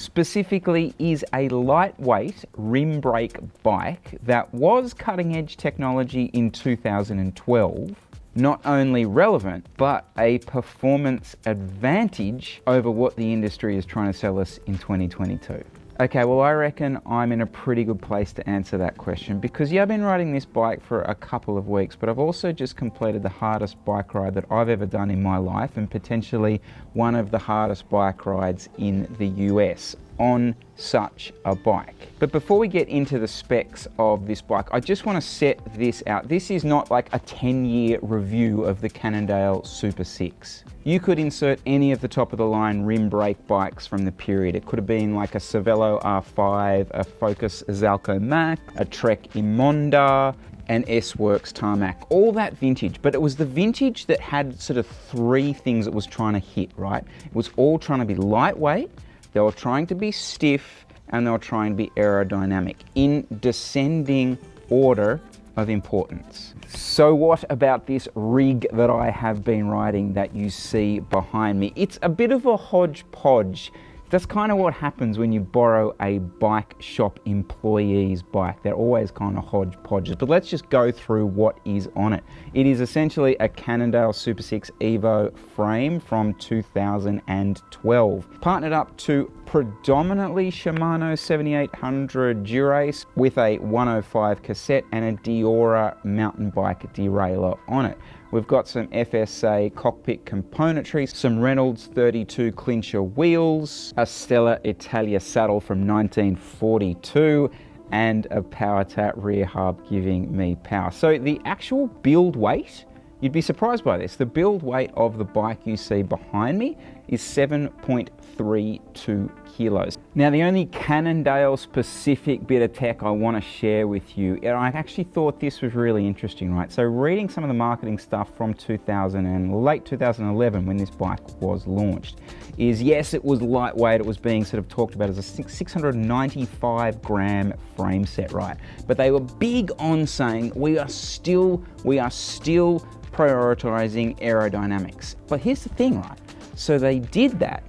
specifically is a lightweight rim brake bike that was cutting edge technology in 2012. Not only relevant, but a performance advantage over what the industry is trying to sell us in 2022. Okay, well, I reckon I'm in a pretty good place to answer that question because, yeah, I've been riding this bike for a couple of weeks, but I've also just completed the hardest bike ride that I've ever done in my life and potentially one of the hardest bike rides in the US on such a bike. But before we get into the specs of this bike, I just want to set this out. This is not like a 10-year review of the Cannondale Super 6. You could insert any of the top of the line rim brake bikes from the period. It could have been like a Cervelo R5, a Focus Zalco Mac, a Trek Imonda, an S-Works Tarmac, all that vintage. But it was the vintage that had sort of three things it was trying to hit, right? It was all trying to be lightweight, they were trying to be stiff, and they were trying to be aerodynamic in descending order of importance. So what about this rig that I have been riding that you see behind me? It's a bit of a hodgepodge. That's kind of what happens when you borrow a bike shop employee's bike. They're always kind of hodgepodges, but let's just go through what is on it. It is essentially a Cannondale Super 6 Evo frame from 2012, partnered up to predominantly Shimano 7800 Dura-Ace with a 105 cassette and a Diora mountain bike derailleur on it. We've got some FSA cockpit componentry, some Reynolds 32 clincher wheels, a Stella Italia saddle from 1942, and a PowerTat rear hub giving me power. So the actual build weight, you'd be surprised by this, the build weight of the bike you see behind me is 7.32 kilos. Now, the only Cannondale specific bit of tech I want to share with you, and I actually thought this was really interesting, right? So reading some of the marketing stuff from late 2011 when this bike was launched is, yes, it was lightweight. It was being sort of talked about as a 695 gram frame set, right? But they were big on saying we are still prioritizing aerodynamics. But here's the thing, right? So they did that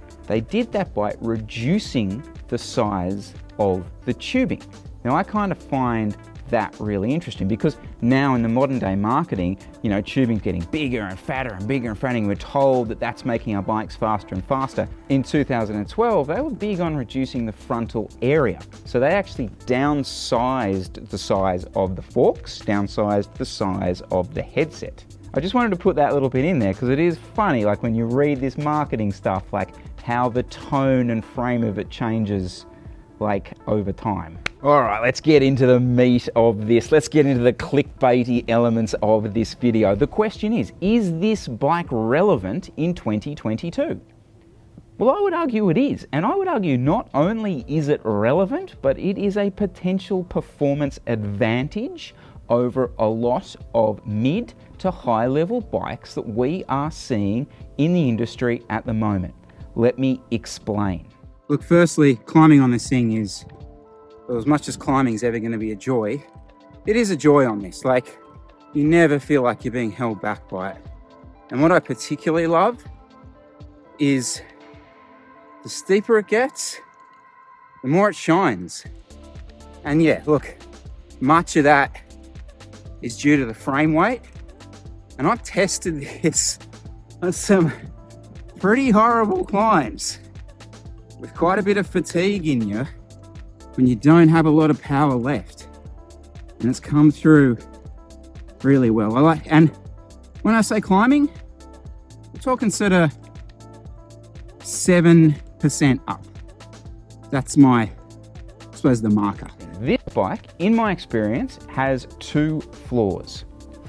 by reducing the size of the tubing. Now, I kind of find that really interesting because now in the modern day marketing, you know, tubing's getting bigger and fatter and bigger and fatter, and we're told that that's making our bikes faster and faster. In 2012, they were big on reducing the frontal area. So they actually downsized the size of the forks, downsized the size of the headset. I just wanted to put that little bit in there because it is funny, like when you read this marketing stuff, like how the tone and frame of it changes like over time. All right, let's get into the meat of this. Let's get into the clickbaity elements of this video. The question is this bike relevant in 2022? Well, I would argue it is. And I would argue not only is it relevant, but it is a potential performance advantage over a lot of mid to high level bikes that we are seeing in the industry at the moment. Let me explain. Look, firstly, climbing on this thing is, well, as much as climbing is ever going to be a joy, it is a joy on this. Like, you never feel like you're being held back by it. And what I particularly love is the steeper it gets, the more it shines. And yeah, look, much of that is due to the frame weight. And I've tested this on some pretty horrible climbs with quite a bit of fatigue in you when you don't have a lot of power left. And it's come through really well. And when I say climbing, we're talking sort of 7% up. That's my, I suppose, the marker. This bike, in my experience, has two flaws: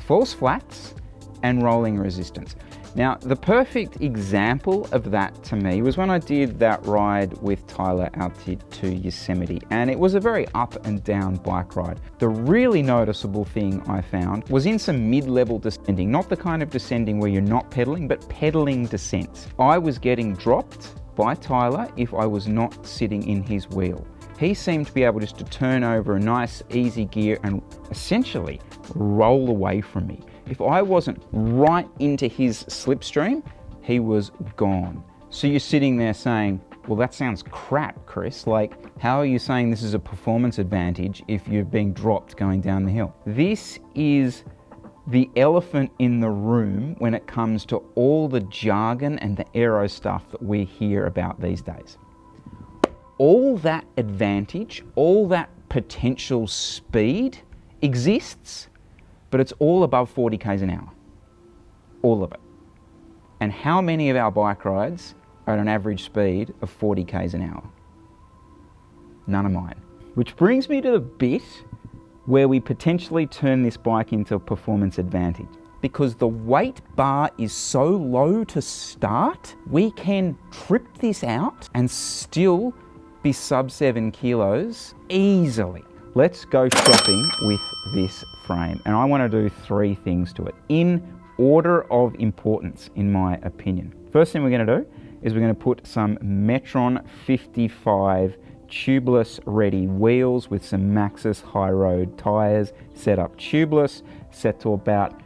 false flats and rolling resistance. Now, the perfect example of that to me was when I did that ride with Tyler out to Yosemite, and it was a very up and down bike ride. The really noticeable thing I found was in some mid-level descending, not the kind of descending where you're not pedaling, but pedaling descents. I was getting dropped by Tyler if I was not sitting in his wheel. He seemed to be able just to turn over a nice easy gear and essentially roll away from me. If I wasn't right into his slipstream, he was gone. So you're sitting there saying, Well, that sounds crap, Chris. Like, how are you saying this is a performance advantage if you're being dropped going down the hill? This is the elephant in the room when it comes to all the jargon and the aero stuff that we hear about these days. All that advantage, all that potential speed exists, but it's all above 40 k's an hour. All of it. And how many of our bike rides are at an average speed of 40 k's an hour? None of mine. Which brings me to the bit where we potentially turn this bike into a performance advantage. Because the weight bar is so low to start, we can trip this out and still be sub 7 kilos easily. Let's go shopping with this frame. And I want to do 3 things to it in order of importance, in my opinion. First thing we're going to do is we're going to put some Metron 55 tubeless ready wheels with some Maxxis high road tires, set up tubeless, set to about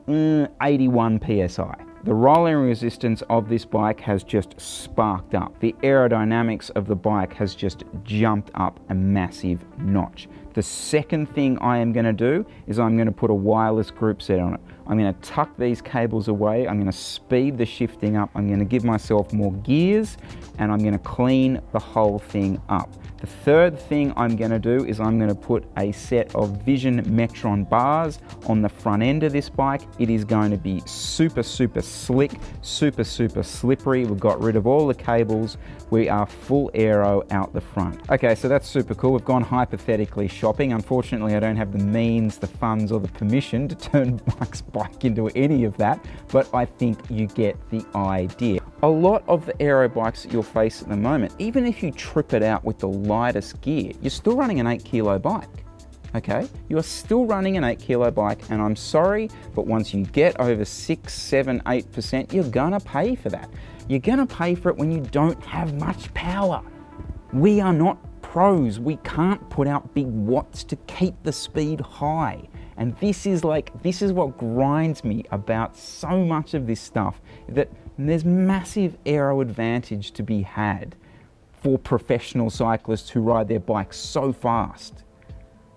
81 psi. The rolling resistance of this bike has just sparked up. The aerodynamics of the bike has just jumped up a massive notch. The second thing I am going to do is I'm going to put a wireless group set on it. I'm going to tuck these cables away. I'm going to speed the shifting up. I'm going to give myself more gears, and I'm going to clean the whole thing up. The third thing I'm going to do is I'm going to put a set of Vision Metron bars on the front end of this bike. It is going to be super, super slick, super, super slippery. We've got rid of all the cables. We are full aero out the front. Okay, so that's super cool. We've gone hypothetically shopping. Unfortunately, I don't have the means, the funds, or the permission to turn Mike's bike into any of that, but I think you get the idea. A lot of the aero bikes that you'll face at the moment, even if you trip it out with the lightest gear, you're still running an 8 kilo bike. Okay, you're still running an 8 kilo bike, and I'm sorry, but once you get over 6, 7, 8%, you're gonna pay for that. You're gonna pay for it when you don't have much power. We are not pros. We can't put out big watts to keep the speed high. And this is what grinds me about so much of this stuff, that there's massive aero advantage to be had for professional cyclists who ride their bikes so fast.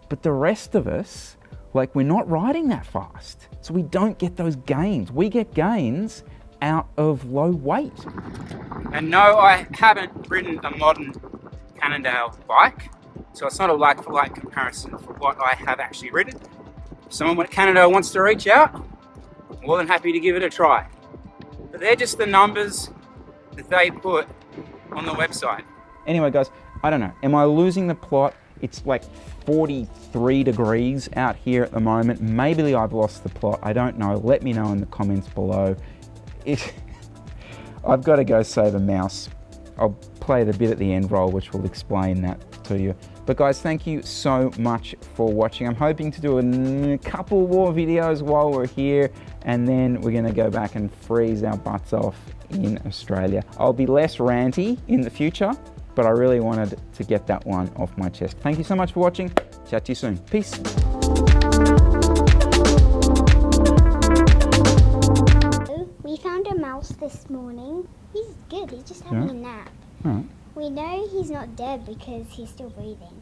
But the rest of us, like, we're not riding that fast. So we don't get those gains. We get gains out of low weight. And no, I haven't ridden a modern Cannondale bike, so it's not a like-for-like comparison for what I have actually ridden. If someone at Cannondale wants to reach out, I'm more than happy to give it a try. But they're just the numbers that they put on the website. Anyway, guys, I don't know. Am I losing the plot? It's like 43 degrees out here at the moment. Maybe I've lost the plot. I don't know. Let me know in the comments below. I've got to go save a mouse. I'll play the bit at the end roll which will explain that to you. But guys, thank you so much for watching. I'm hoping to do a couple more videos while we're here, and then we're going to go back and freeze our butts off in Australia. I'll be less ranty in the future, but I really wanted to get that one off my chest. Thank you so much for watching. Chat to you soon. Peace. We found a mouse this morning. He's good, he's just having a nap. All right. We know he's not dead because he's still breathing.